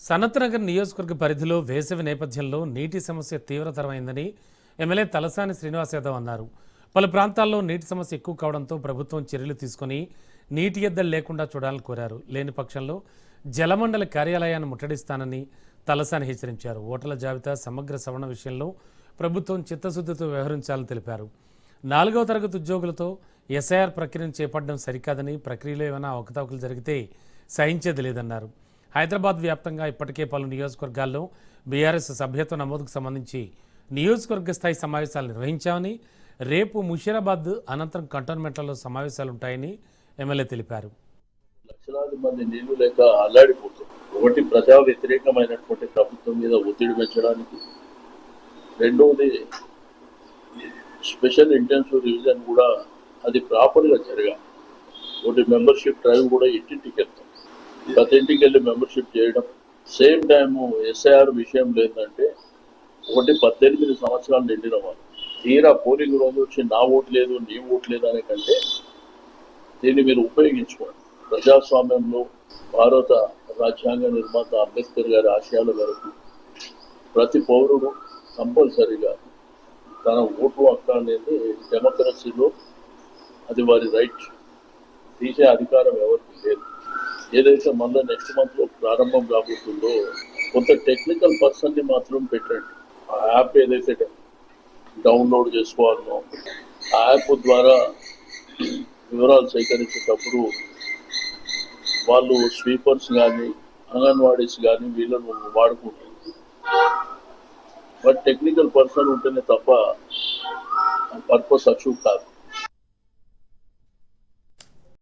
సనత్నగర్ నియోజకవర్గ పరిధిలో వేసవి నేపథ్యంలో నీటి సమస్య తీవ్రతరమైందని ఎమ్మెల్యే తలసాని శ్రీనివాస్ యాదవ్ అన్నారు. పలు ప్రాంతాల్లో నీటి సమస్య ఎక్కువ కావడంతో ప్రభుత్వం చర్యలు తీసుకుని నీటి ఎద్దడి లేకుండా చూడాలని కోరారు. లేని పక్షంలో జలమండలి కార్యాలయాన్ని ముట్టడిస్తానని తలసాని హెచ్చరించారు. ఓటర్ల జాబితా సమగ్ర సవరణ విషయంలో ప్రభుత్వం చిత్తశుద్ధితో వ్యవహరించాలని తెలిపారు. 4వ తరగతి ఉద్యోగులతో ఎస్ఐఆర్ ప్రక్రియను చేపట్టడం సరికాదని, ప్రక్రియలో ఏమైనా అవకతవకలు జరిగితే సహించేది లేదన్నారు. హైదరాబాద్ వ్యాప్తంగా ఇప్పటికే పలు నియోజకవర్గాల్లో బీఆర్ఎస్ సభ్యత్వ నమోదుకు సంబంధించి నియోజకవర్గ స్థాయి సమావేశాలు నిర్వహించామని, రేపు ముషీరాబాద్ అనంతరం కంటోన్మెంట్లలో సమావేశాలుంటాయని ఎమ్మెల్యే తెలిపారు. లక్షలాది మంది నీళ్లు లేక అల్లాడిపోతుంది. ఒకటి ప్రజా వ్యతిరేకమైనటువంటి ప్రభుత్వం మీద ఒత్తిడి పెంచడానికి, రెండవది స్పెషల్ ఇంటెన్సివ్ రివిజన్ కూడా అది ప్రాపర్గా జరగాలి. ఒకటి మెంబర్షిప్ డ్రైవ్ కూడా ఇంటింటికి వెళ్తాం, ప్రతి ఇంటికి వెళ్ళి మెంబర్షిప్ చేయడం. సేమ్ టైము ఎస్ఐఆర్ విషయం లేదంటే ఒకటి 18 సంవత్సరాలు నిండిన వాళ్ళు తీరా పోలింగ్ రోజు వచ్చి నా ఓటు లేదు నీ ఓటు లేదు అనే కంటే దీన్ని మీరు ఉపయోగించుకోండి. ప్రజాస్వామ్యంలో భారత రాజ్యాంగ నిర్మాత అంబేద్కర్ గారి ఆశయాల మేరకు ప్రతి పౌరుడు కంపల్సరీగా తన ఓటు హక్కు అనేది డెమోక్రసీలో అది వారి రైట్, తీసే అధికారం ఎవరికి లేదు. ఏదైతే మళ్ళీ నెక్స్ట్ మంత్లో ప్రారంభం కాబోతుందో కొంత టెక్నికల్ పర్సన్ని మాత్రం పెట్టండి. ఆ యాప్ ఏదైతే డౌన్లోడ్ చేసుకోవాలనో ఆ యాప్ ద్వారా వివరాలు సేకరించేటప్పుడు వాళ్ళు స్వీపర్స్ కానీ అంగన్వాడీస్ కానీ వీళ్ళను వాడుకుంటారు. బట్ టెక్నికల్ పర్సన్ ఉంటేనే తప్ప పర్పస్ అచీవ్ కాదు.